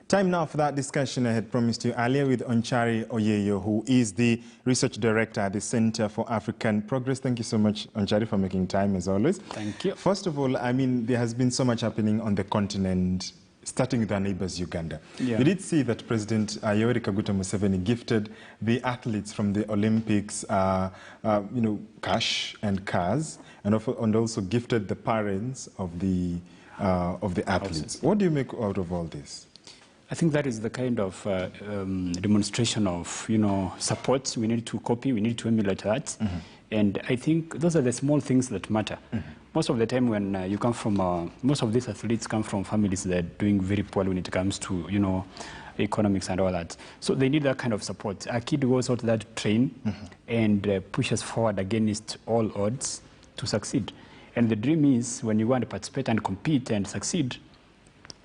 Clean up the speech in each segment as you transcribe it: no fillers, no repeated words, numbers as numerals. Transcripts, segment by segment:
Time now for that discussion I had promised you earlier with Onchari Oyeyo, who is the Research Director at the Center for African Progress. Thank you so much, Onchari, for making time, as always. Thank you. First of all, I mean, there has been so much happening on the continent, starting with our neighbors, Uganda. Yeah. You did see that President Yoweri Kaguta Museveni gifted the athletes from the Olympics, cash and cars, and also gifted the parents of the athletes. What do you make out of all this? I think that is the kind of demonstration of, support we need to copy, we need to emulate that. Mm-hmm. And I think those are the small things that matter. Mm-hmm. Most of the time when you come from, most of these athletes come from families that are doing very poorly when it comes to, economics and all that. So they need that kind of support. A kid goes out there to train mm-hmm. and pushes forward against all odds to succeed. And the dream is when you want to participate and compete and succeed,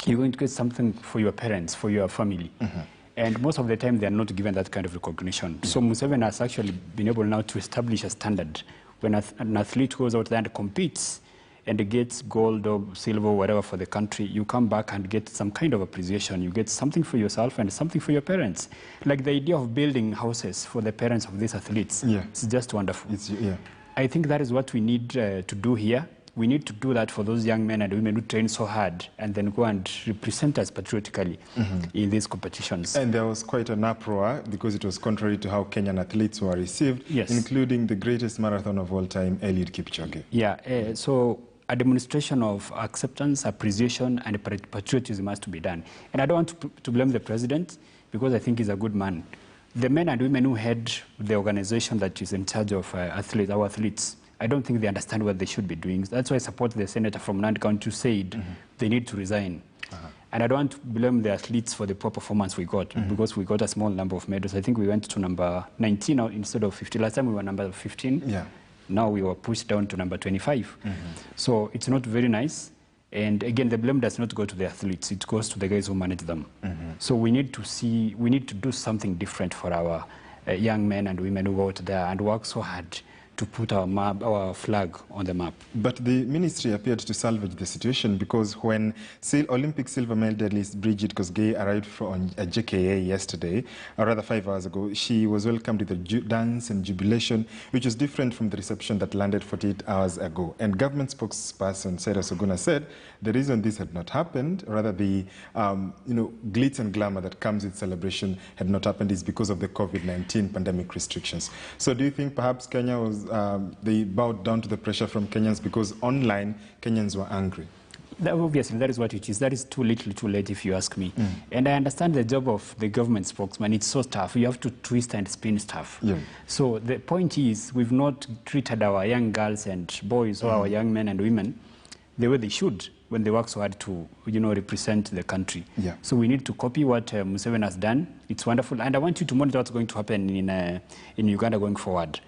you're going to get something for your parents, for your family. Mm-hmm. And most of the time, they are not given that kind of recognition. Mm-hmm. So Museveni has actually been able now to establish a standard. When an athlete goes out there and competes and gets gold or silver or whatever for the country, you come back and get some kind of appreciation. You get something for yourself and something for your parents. Like the idea of building houses for the parents of these athletes. Yeah. It's just wonderful. I think that is what we need to do here. We need to do that for those young men and women who train so hard and then go and represent us patriotically mm-hmm. in these competitions. And there was quite an uproar because it was contrary to how Kenyan athletes were received, yes. including the greatest marathon of all time, Eliud Kipchoge. Yeah, so a demonstration of acceptance, appreciation, and patriotism has to be done. And I don't want to blame the president because I think he's a good man. The men and women who head the organization that is in charge of our athletes, I don't think they understand what they should be doing. That's why I support the senator from Nandi County who said mm-hmm. they need to resign. Uh-huh. And I don't want to blame the athletes for the poor performance we got mm-hmm. because we got a small number of medals. I think we went to number 19 instead of 50. Last time we were number 15. Yeah. Now we were pushed down to number 25. Mm-hmm. So it's not very nice. And again, the blame does not go to the athletes. It goes to the guys who manage them. Mm-hmm. So we need to do something different for our young men and women who go out there and work so hard to put our flag on the map. But the ministry appeared to salvage the situation because when Olympic silver medalist Bridget Kosgei arrived from JKA yesterday, or rather 5 hours ago, she was welcomed with a dance and jubilation, which was different from the reception that landed 48 hours ago. And government spokesperson Sarah Soguna said the reason this had not happened, rather the glitz and glamour that comes with celebration had not happened, is because of the COVID-19 pandemic restrictions. So do you think perhaps Kenya was they bowed down to the pressure from Kenyans because online Kenyans were angry? Obviously, that is what it is. That is too little, too late, if you ask me. Mm. And I understand the job of the government spokesman. It's so tough. You have to twist and spin stuff. Yeah. So the point is, we've not treated our young girls and boys or our young men and women the way they should when they work so hard to, represent the country. Yeah. So we need to copy what Museveni has done. It's wonderful. And I want you to monitor what's going to happen in Uganda going forward.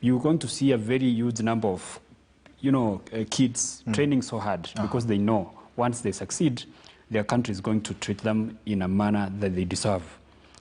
You're going to see a very huge number of, kids training so hard because they know once they succeed, their country is going to treat them in a manner that they deserve.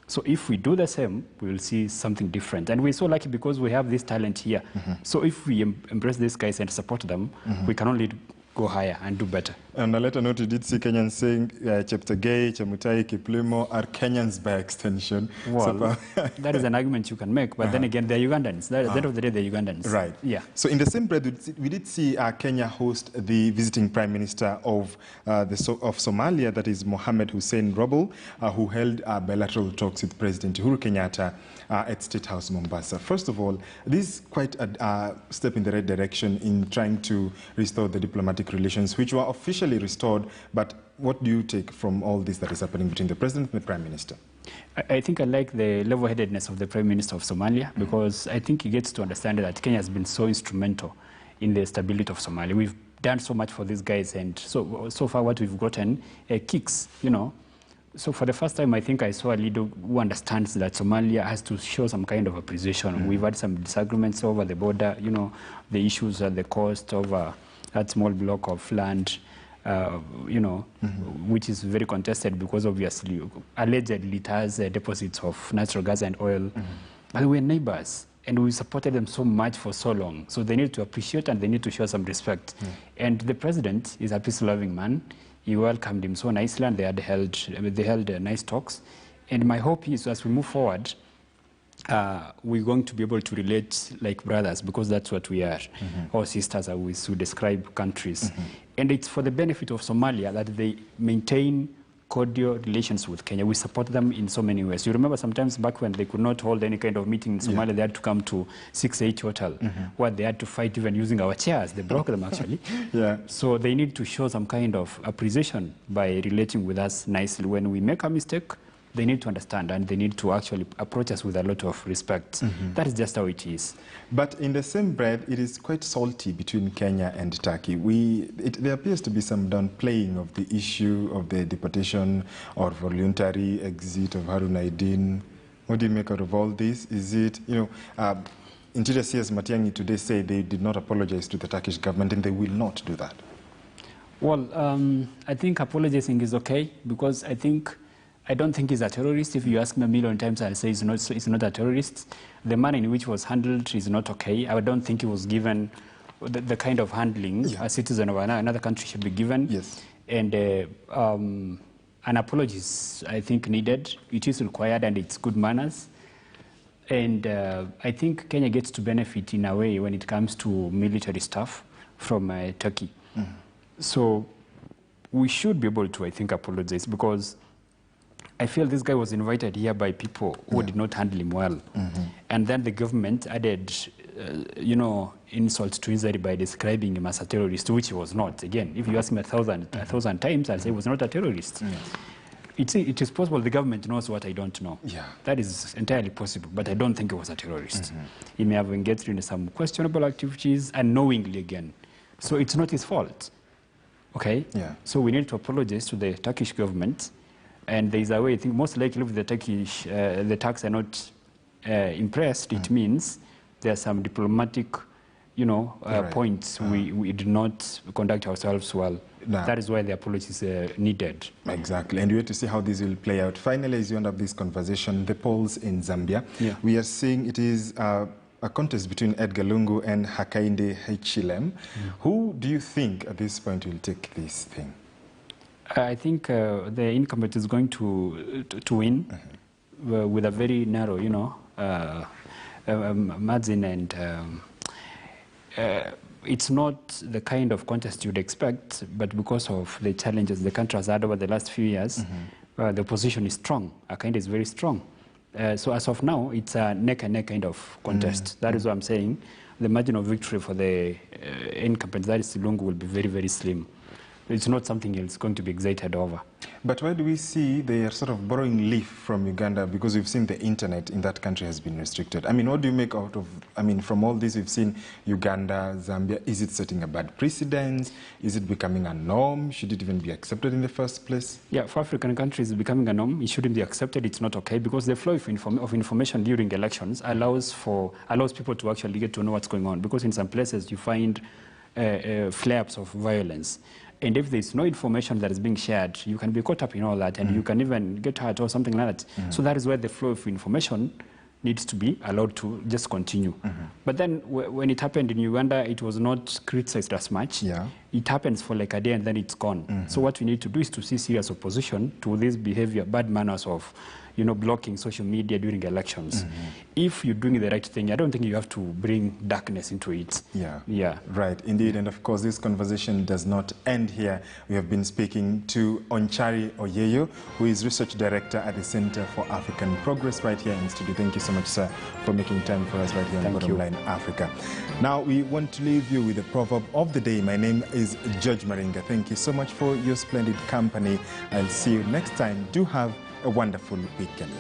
So if we do the same, we will see something different. And we're so lucky because we have this talent here. Mm-hmm. So if we embrace these guys and support them, mm-hmm. we can only go higher and do better. On a later note, you did see Kenyans saying Cheptegei, Chemutai, Kiplimo are Kenyans by extension. Well, that is an argument you can make, but then again, they're Ugandans. At the end of the day, they're Ugandans. Right. Yeah. So in the same breath, we did see Kenya host the visiting Prime Minister of Somalia, that is Mohamed Hussein Roble, who held bilateral talks with President Uhuru Kenyatta at State House, Mombasa. First of all, this is quite a step in the right direction in trying to restore the diplomatic relations, which were officially restored. But what do you take from all this that is happening between the President and the Prime Minister? I think I like the level-headedness of the Prime Minister of Somalia because I think he gets to understand that Kenya has been so instrumental in the stability of Somalia. We've done so much for these guys, and so far what we've gotten kicks, So for the first time, I think I saw a leader who understands that Somalia has to show some kind of appreciation. Mm-hmm. We've had some disagreements over the border, the issues at the coast over that small block of land, mm-hmm. which is very contested because obviously, allegedly it has deposits of natural gas and oil. Mm-hmm. But we're neighbors. And we supported them so much for so long. So they need to appreciate and they need to show some respect. Mm. And the president is a peace-loving man. He welcomed him so nicely, and they held nice talks. And my hope is, as we move forward, we're going to be able to relate like brothers, because that's what we are, or sisters, as we should describe countries. And it's for the benefit of Somalia that they maintain cordial relations with Kenya. We support them in so many ways. You remember sometimes back when they could not hold any kind of meeting in Somalia, they had to come to 6H Hotel, where they had to fight even using our chairs. They broke them, actually. So they need to show some kind of appreciation by relating with us nicely. When we make a mistake, they need to understand, and they need to actually approach us with a lot of respect. That is just how it is. But in the same breath, it is quite salty between Kenya and Turkey. There appears to be some downplaying of the issue of the deportation or voluntary exit of Harun Aidin. What do you make out of all this? Is it, Interior CS Matiang'i today say they did not apologize to the Turkish government, and they will not do that? Well, I think apologizing is okay, because I don't think he's a terrorist. If you ask me a million times, I'll say he's not a terrorist. The manner in which was handled is not okay. I don't think he was given the kind of handling a citizen of another country should be given. Yes. And an apology is, I think, needed. It is required, and it's good manners. And I think Kenya gets to benefit in a way when it comes to military stuff from Turkey. So we should be able to, I think, apologize, because I feel this guy was invited here by people who did not handle him well. And then the government added, insult to injury by describing him as a terrorist, which he was not. Again, if you ask me a thousand times, I'll say he was not a terrorist. It is possible the government knows what I don't know. That is entirely possible, but I don't think he was a terrorist. He may have engaged in some questionable activities unknowingly again. So it's not his fault. Okay? So we need to apologize to the Turkish government. And there is a way, I think most likely if the Turks are not impressed, it means there are some diplomatic, points we did not conduct ourselves well. That is why the apology is needed. Exactly. And we have to see how this will play out. Finally, as you end up this conversation, the polls in Zambia, we are seeing it is a contest between Edgar Lungu and Hakainde Hichilema. Who do you think at this point will take this thing? I think the incumbent is going to win with a very narrow, margin, and it's not the kind of contest you'd expect, but because of the challenges the country has had over the last few years, the opposition is strong. Hakainde is very strong. So as of now, it's a neck-and-neck kind of contest. That is what I'm saying. The margin of victory for the incumbent, that is Lungu, will be very, very slim. It's not something else going to be excited over. But why do we see they are sort of borrowing leaf from Uganda? Because we've seen the internet in that country has been restricted. I mean, what do you make out of, from all this we've seen Uganda, Zambia, is it setting a bad precedent? Is it becoming a norm? Should it even be accepted in the first place? Yeah, for African countries, it's becoming a norm. It shouldn't be accepted. It's not okay, because the flow of information during elections allows people to actually get to know what's going on. Because in some places you find flare-ups of violence. And if there's no information that is being shared, you can be caught up in all that, and you can even get hurt or something like that. So that is where the flow of information needs to be allowed to just continue. But then when it happened in Uganda, it was not criticized as much. It happens for like a day and then it's gone. So what we need to do is to see serious opposition to this behavior, bad manners of blocking social media during elections. If you're doing the right thing, I don't think you have to bring darkness into it. Right, indeed. And of course, this conversation does not end here. We have been speaking to Onchari Oyeyo, who is Research Director at the Center for African Progress right here in studio. Thank you so much, sir, for making time for us right here on Bottomline Africa. Now, we want to leave you with the proverb of the day. My name is George Maringa. Thank you so much for your splendid company. I'll see you next time. Do have a wonderful weekend.